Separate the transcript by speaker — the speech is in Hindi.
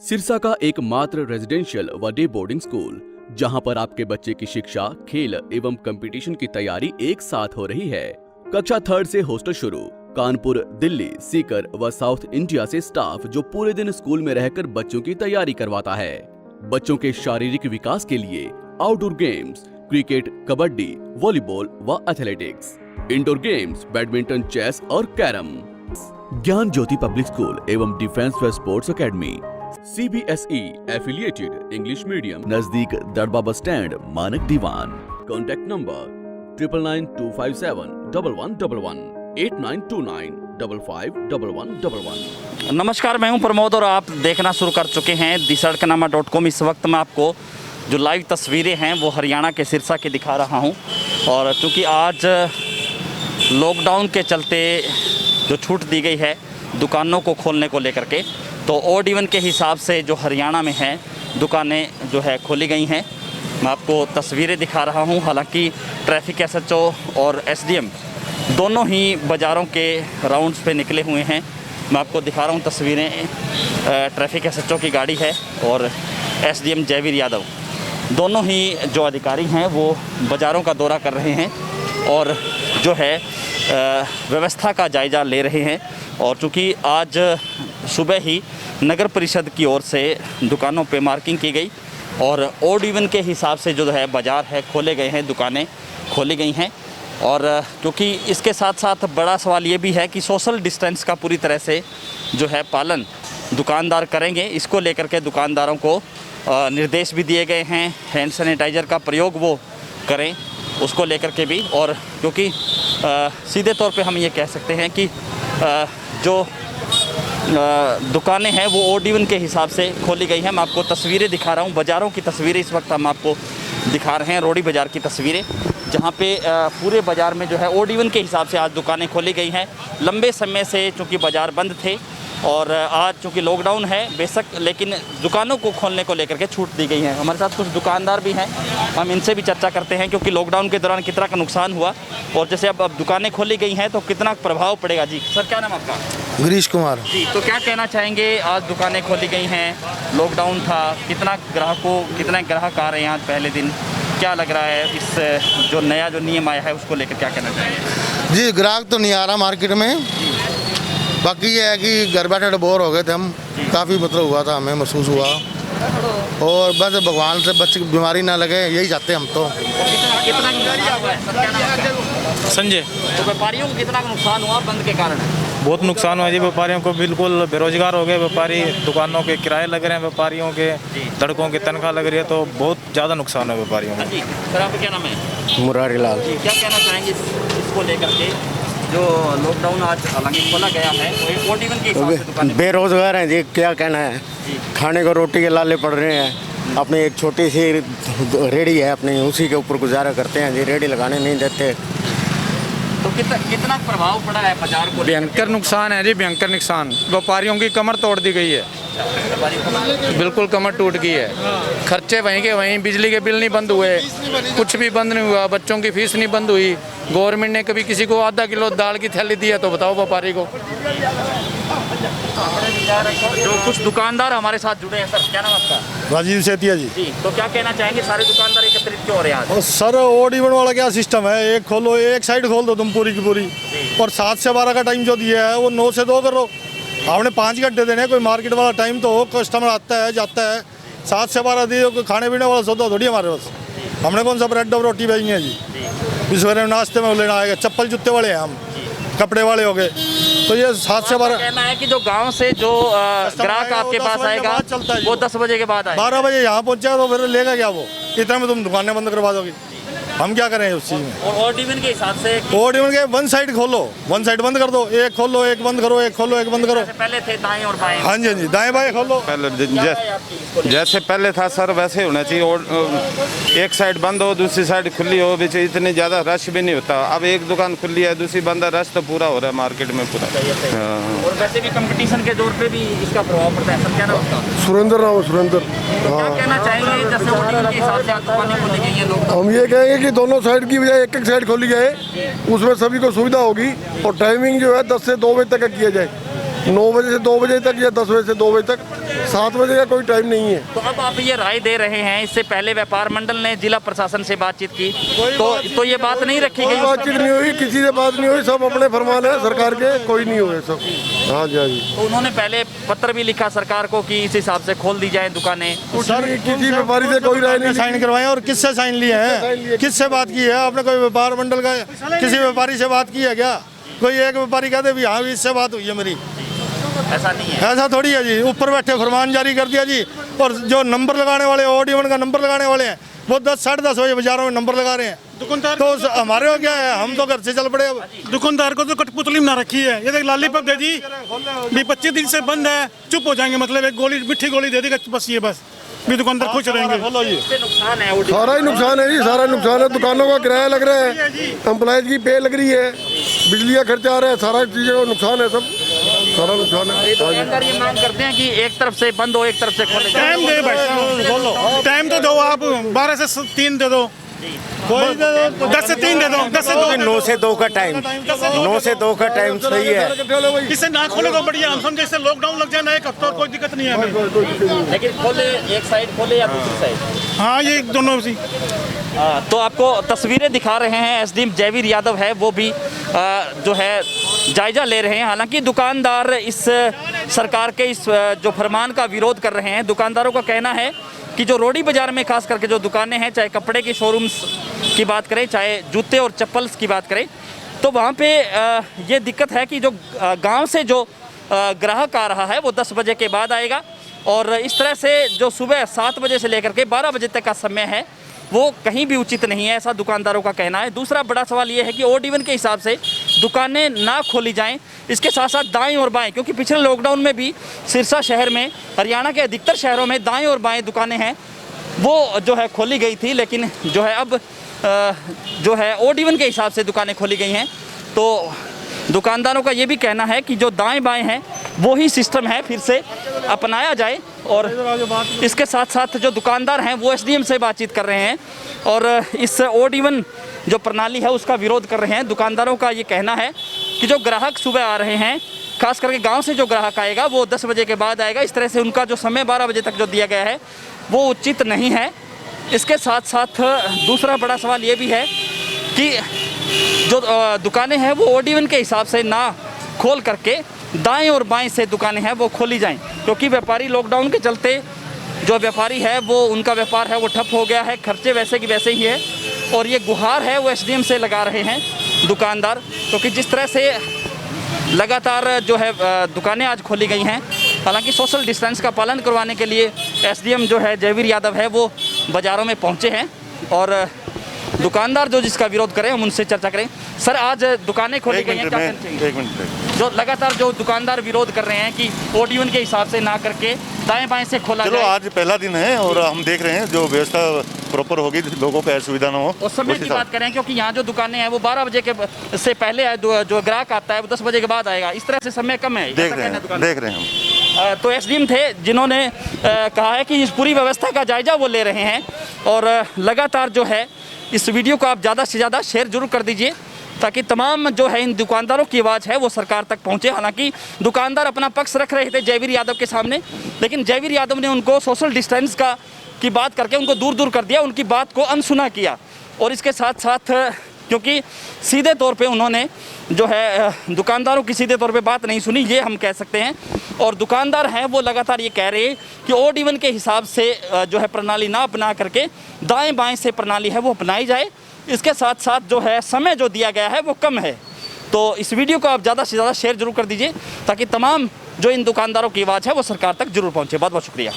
Speaker 1: सिरसा का एकमात्र रेजिडेंशियल व डे बोर्डिंग स्कूल, जहां पर आपके बच्चे की शिक्षा, खेल एवं कंपटीशन की तैयारी एक साथ हो रही है। कक्षा 3 से हॉस्टल शुरू। कानपुर, दिल्ली, सीकर व साउथ इंडिया से स्टाफ जो पूरे दिन स्कूल में रहकर बच्चों की तैयारी करवाता है। बच्चों के शारीरिक विकास के लिए outdoor games, cricket, kabaddi, volleyball व athletics, indoor games, badminton, chess और carrom. Gyan Jyoti public school एवं डिफेंस व sports academy, CBSE affiliated English medium, नजदीक दड़बा बस स्टैंड, मानक दीवान। Contact number 9992571111 8929551111।
Speaker 2: नमस्कार, मैं हूं प्रमोद और आप देखना शुरू कर चुके हैं दिसड़कनामा.com। इस वक्त मैं आपको जो लाइव तस्वीरें हैं वो हरियाणा के सिरसा की दिखा रहा हूं। और चूँकि आज लॉकडाउन के चलते जो छूट दी गई है दुकानों को खोलने को लेकर के, तो ऑड इवन के हिसाब से जो हरियाणा में हैं दुकानें जो है खोली गई हैं। मैं आपको तस्वीरें दिखा रहा हूं। हालांकि ट्रैफिक SHO और SDM दोनों ही बाज़ारों के राउंड्स पे निकले हुए हैं। मैं आपको दिखा रहा हूं तस्वीरें। ट्रैफिक SHO की गाड़ी है और SDM जयवीर यादव दोनों ही जो अधिकारी हैं वो बाज़ारों का दौरा कर रहे हैं और जो है व्यवस्था का जायज़ा ले रहे हैं। और चूँकि आज सुबह ही नगर परिषद की ओर से दुकानों पे मार्किंग की गई और ऑड इवन के हिसाब से जो है बाज़ार है खोले गए हैं, दुकानें खोली गई हैं। और क्योंकि इसके साथ साथ बड़ा सवाल ये भी है कि सोशल डिस्टेंस का पूरी तरह से जो है पालन दुकानदार करेंगे। इसको लेकर के दुकानदारों को निर्देश भी दिए गए हैं। हैंड सैनिटाइज़र का प्रयोग वो करें, उसको लेकर के भी। और क्योंकि सीधे तौर पे हम ये कह सकते हैं कि जो दुकानें हैं वो ऑड इवन के हिसाब से खोली गई हैं। मैं आपको तस्वीरें दिखा रहा हूँ, बाज़ारों की तस्वीरें इस वक्त हम आपको दिखा रहे हैं। रोडी बाज़ार की तस्वीरें, जहाँ पे पूरे बाज़ार में जो है ऑड इवन के हिसाब से आज दुकानें खोली गई हैं। लंबे समय से चूँकि बाज़ार बंद थे और आज चूँकि लॉकडाउन है बेशक, लेकिन दुकानों को खोलने को लेकर के छूट दी गई है। हमारे साथ कुछ दुकानदार भी हैं, हम इनसे भी चर्चा करते हैं क्योंकि लॉकडाउन के दौरान कितना का नुकसान हुआ और जैसे अब दुकानें खोली गई हैं तो कितना प्रभाव पड़ेगा। जी सर, क्या नाम आपका?
Speaker 3: गिरीश कुमार
Speaker 2: जी, तो क्या कहना चाहेंगे? आज दुकानें खोली गई हैं, लॉकडाउन था, कितना ग्राहक आ रहे हैं आज पहले दिन, क्या लग रहा है इस जो नया जो नियम आया है उसको लेकर क्या कहना चाहेंगे?
Speaker 3: जी, ग्राहक तो नहीं आ रहा मार्केट में। बाकी ये है कि घर बैठे बोर हो गए थे हम, काफ़ी मतलब हुआ था, हमें महसूस हुआ। और बस भगवान से बच्चे की बीमारी ना लगे यही चाहते हम तो।
Speaker 2: कितना
Speaker 4: संजय,
Speaker 2: तो व्यापारियों को कितना नुकसान हुआ बंद के कारण?
Speaker 4: बहुत नुकसान हुआ जी व्यापारियों को, बिल्कुल बेरोजगार हो गए व्यापारी। दुकानों के किराए लग रहे हैं व्यापारियों के, सड़कों की तनख्वाह लग रही है, तो बहुत ज़्यादा नुकसान है व्यापारियों को।
Speaker 2: जी सर, आपका क्या नाम है?
Speaker 3: मुरारी लाल।
Speaker 2: जी, क्या कहना चाहेंगे इसको लेकर के जो लॉकडाउन आज हालांकि खोला गया है तो ऑड इवन के हिसाब से दुकानें?
Speaker 3: बेरोजगार हैं जी, क्या कहना है। खाने को रोटी के लाले पड़ रहे हैं। अपनी एक छोटी सी रेडी है अपनी, उसी के ऊपर गुजारा करते हैं जी, रेडी लगाने नहीं देते।
Speaker 2: तो कितना प्रभाव पड़ा है बाजार को?
Speaker 4: भयंकर नुकसान है जी, भयंकर नुकसान। व्यापारियों की कमर तोड़ दी गई है, बिल्कुल कमर टूट गई है। खर्चे वहीं के वहीं, बिजली के बिल नहीं बंद हुए, कुछ भी बंद नहीं हुआ, बच्चों की फीस नहीं बंद हुई। गवर्नमेंट ने कभी किसी को आधा किलो दाल की थैली दी है तो बताओ व्यापारी को।
Speaker 2: जो कुछ दुकानदार हमारे साथ जुड़े हैं, सर क्या नाम आपका?
Speaker 5: राजीव सेतिया जी।
Speaker 2: जी, तो क्या कहना चाहेंगे? सारे दुकानदार एकत्रित क्यों हो रहे हैं आज?
Speaker 5: और सर, ऑड इवन वाला क्या सिस्टम है? एक खोलो, एक साइड खोल दो तुम पूरी की पूरी, और 7 से 12 का टाइम जो दिया है वो 9 से 2 करो। आपने 5 घंटे देने, कोई मार्केट वाला टाइम तो हो, कस्टमर आता है जाता है। 7 से 12 दिए, कोई खाने पीने वाला सौदा थोड़ी हमारे पास। हमने कौन सा ब्रेड और रोटी भेजनी है जी? इस वजह नाश्ते में लेना आएगा, चप्पल जूते वाले हैं हम, कपड़े वाले हो गए। तो ये 7 से 12
Speaker 2: कहना है कि जो गांव से जो ग्राहक आपके पास आएगा वो 10 बजे के बाद आएगा।
Speaker 5: 12 बजे यहाँ पहुँचा तो फिर लेगा क्या वो? इतना में तुम दुकानें बंद करवा दोगे, हम क्या करें उस चीज़ में?
Speaker 2: और ऑड इवन के हिसाब से
Speaker 5: ऑड इवन के 1 साइड खोलो, 1 साइड बंद कर दो, एक खोलो एक बंद करो, एक खोलो एक बंद करो।
Speaker 2: पहले थे दाएं और बाएं।
Speaker 5: हाँ जी, हाँ जी, दाएं बाएं खोलो।
Speaker 6: पहले जैसे पहले था सर वैसे होना चाहिए। और एक साइड बंद हो, दूसरी साइड खुली हो, बीच इतनी ज़्यादा रश भी नहीं होता। अब एक दुकान खुली है, दूसरी बंद है, रश तो पूरा हो रहा है मार्केट में पूरा।
Speaker 2: और वैसे भी कंपटीशन के दौर पे भी इसका प्रभाव पड़ता है। सर क्या नाम आपका?
Speaker 7: सुरेंद्र राव। सुरेंद्र।
Speaker 2: क्या कहना चाहेंगे जैसे ऑड इवन के हिसाब से दुकानें खोली गई हैं लोग?
Speaker 7: हम ये कहेंगे कि दोनों साइड की बजाय एक साइड खोली जाए, उसमें सभी को सुविधा होगी। और टाइमिंग जो है 10 से 2 बजे तक किया जाए। 9 बजे से 2 बजे तक या 10 बजे से 2 बजे तक 7 बजे का कोई टाइम नहीं है।
Speaker 2: तो अब आप ये राय दे रहे हैं, इससे पहले व्यापार मंडल ने जिला प्रशासन से बातचीत की तो ये बात नहीं रखी
Speaker 7: कोई
Speaker 2: गई?
Speaker 7: बातचीत नहीं हुई, किसी से बात नहीं हुई, सब अपने फरमान है सरकार के, कोई नहीं हुए सब। हाँ जी, हाँ जी।
Speaker 2: तो उन्होंने पहले पत्र भी लिखा सरकार को कि इस हिसाब से खोल दी जाए दुकानें।
Speaker 7: सर किसी व्यापारी से कोई राय नहीं।
Speaker 5: साइन करवाए और किससे साइन लिए हैं, किससे बात की है आपने? कोई व्यापार मंडल का किसी व्यापारी से बात की है क्या? कोई एक व्यापारी कहते भी हाँ इससे बात हुई है मेरी,
Speaker 2: ऐसा नहीं है।
Speaker 5: ऐसा थोड़ी है जी। ऊपर बैठे फरमान जारी कर दिया जी, और जो नंबर लगाने वाले ऑड इवन का नंबर लगाने वाले हैं वो 10 साढ़े 10 बजे बाजारों में नंबर लगा रहे हैं।
Speaker 8: दुकानदार
Speaker 5: तो हमारे को क्या है, हम तो घर से चल पड़े। अब
Speaker 8: दुकानदार को तो कठपुतली बना रखी है। ये देख लॉलीपॉप दे दी भी 25 दिन से बंद है, चुप हो जाएंगे, मतलब एक गोली मीठी गोली दे दी बस, ये बस भी दुकानदार खुश रहेंगे।
Speaker 2: इससे नुकसान है OD।
Speaker 7: सारा ही नुकसान है जी, सारा नुकसान है। दुकानों का किराया लग रहा है, एम्प्लॉयज की पे लग रही है, बिजली का खर्चा आ रहा है, सारा चीज़ों का नुकसान है, सब सारा नुकसान है।
Speaker 2: दुकानदार ये मांग करते हैं कि एक तरफ से बंद हो, एक तरफ से खोले।
Speaker 8: टाइम दे भाई, टाइम तो दो आप, 12 से 3 दे दो, कोई 10 से 3 दे दो, 10 से 2,
Speaker 9: 9 से 2 का टाइम, 9 से 2 का टाइम सही है।
Speaker 8: इससे ना खोले तो बढ़िया, हम समझे इससे लॉकडाउन लग जाए ना एक हफ्ता, कोई दिक्कत नहीं है हमें।
Speaker 2: लेकिन खोले एक साइड खोले या दूसरी साइड?
Speaker 8: हाँ ये दोनों सी।
Speaker 2: तो आपको तस्वीरें दिखा रहे हैं, एसडीएम जयवीर यादव है वो भी जो है जायजा ले रहे हैं। हालांकि दुकानदार इस सरकार के इस जो फरमान का विरोध कर रहे हैं। दुकानदारों का कहना है कि जो रोडी बाजार में खास करके जो दुकानें हैं, चाहे कपड़े की शोरूम्स की बात करें, चाहे जूते और चप्पल्स की बात करें, तो वहाँ पे ये दिक्कत है कि जो गांव से जो ग्राहक आ रहा है वो 10 बजे के बाद आएगा, और इस तरह से जो सुबह 7 बजे से लेकर के 12 बजे तक का समय है वो कहीं भी उचित नहीं है, ऐसा दुकानदारों का कहना है। दूसरा बड़ा सवाल ये है कि ऑड इवन के हिसाब से दुकानें ना खोली जाएं, इसके साथ साथ दाएं और बाएं, क्योंकि पिछले लॉकडाउन में भी सिरसा शहर में, हरियाणा के अधिकतर शहरों में दाएं और बाएं दुकानें हैं वो जो है खोली गई थी, लेकिन जो है अब जो है ऑड इवन के हिसाब से दुकानें खोली गई हैं। तो दुकानदारों का ये भी कहना है कि जो दाएं बाएं हैं वो ही सिस्टम है फिर से अपनाया जाए, और इसके साथ साथ जो दुकानदार हैं वो एसडीएम से बातचीत कर रहे हैं और इस ऑड इवन जो प्रणाली है उसका विरोध कर रहे हैं। दुकानदारों का ये कहना है कि जो ग्राहक सुबह आ रहे हैं, खास करके गांव से जो ग्राहक आएगा वो 10 बजे के बाद आएगा, इस तरह से उनका जो समय 12 बजे तक जो दिया गया है वो उचित नहीं है। इसके साथ साथ दूसरा बड़ा सवाल ये भी है कि जो दुकानें हैं वो ऑड इवन के हिसाब से ना खोल करके दाएं और बाएं से दुकानें हैं वो खोली जाएं, क्योंकि व्यापारी लॉकडाउन के चलते जो व्यापारी है वो उनका व्यापार है वो ठप हो गया है, खर्चे वैसे की वैसे ही है, और ये गुहार है वो एसडीएम से लगा रहे हैं दुकानदार, क्योंकि जिस तरह से लगातार जो है दुकानें आज खोली गई हैं। हालांकि सोशल डिस्टेंस का पालन करवाने के लिए एसडीएम जो है जयवीर यादव है वो बाज़ारों में पहुंचे हैं, और दुकानदार जो जिसका विरोध करें हम उनसे चर्चा करें। सर, आज दुकानें खोली गई हैं, क्या कहना चाहिए?
Speaker 6: एक मिनट।
Speaker 2: जो लगातार जो दुकानदार विरोध कर रहे हैं कि ऑड इवन के हिसाब से ना करके दाएं बाएं से खोला
Speaker 10: चलो
Speaker 2: जाए।
Speaker 10: आज पहला दिन है और हम देख रहे हैं जो व्यवस्था प्रॉपर होगी, लोगों को असुविधा ना हो।
Speaker 2: और समय की बात करें, क्योंकि यहाँ जो दुकानें हैं वो 12 बजे के से पहले है, जो ग्राहक आता है वो 10 बजे के बाद आएगा, इस तरह से समय कम है।
Speaker 10: देख रहे हैं हम।
Speaker 2: तो एसडीएम थे जिन्होंने कहा है कि इस पूरी व्यवस्था का जायजा वो ले रहे हैं, और लगातार जो है इस वीडियो को आप ज़्यादा से ज़्यादा शेयर जरूर कर दीजिए ताकि तमाम जो है इन दुकानदारों की आवाज़ है वो सरकार तक पहुंचे। हालांकि दुकानदार अपना पक्ष रख रहे थे जयवीर यादव के सामने, लेकिन जयवीर यादव ने उनको सोशल डिस्टेंस की बात करके उनको दूर दूर कर दिया, उनकी बात को अनसुना किया। और इसके साथ साथ क्योंकि सीधे तौर पे उन्होंने जो है दुकानदारों की सीधे तौर पे बात नहीं सुनी, ये हम कह सकते हैं। और दुकानदार हैं वो लगातार ये कह रहे हैं कि ऑड इवन के हिसाब से जो है प्रणाली ना अपना करके दाएं बाएं से प्रणाली है वो अपनाई जाए। इसके साथ साथ जो है समय जो दिया गया है वो कम है। तो इस वीडियो को आप ज़्यादा से ज़्यादा शेयर जरूर कर दीजिए ताकि तमाम जो इन दुकानदारों की आवाज़ है वो सरकार तक जरूर पहुँचे। बहुत बहुत शुक्रिया।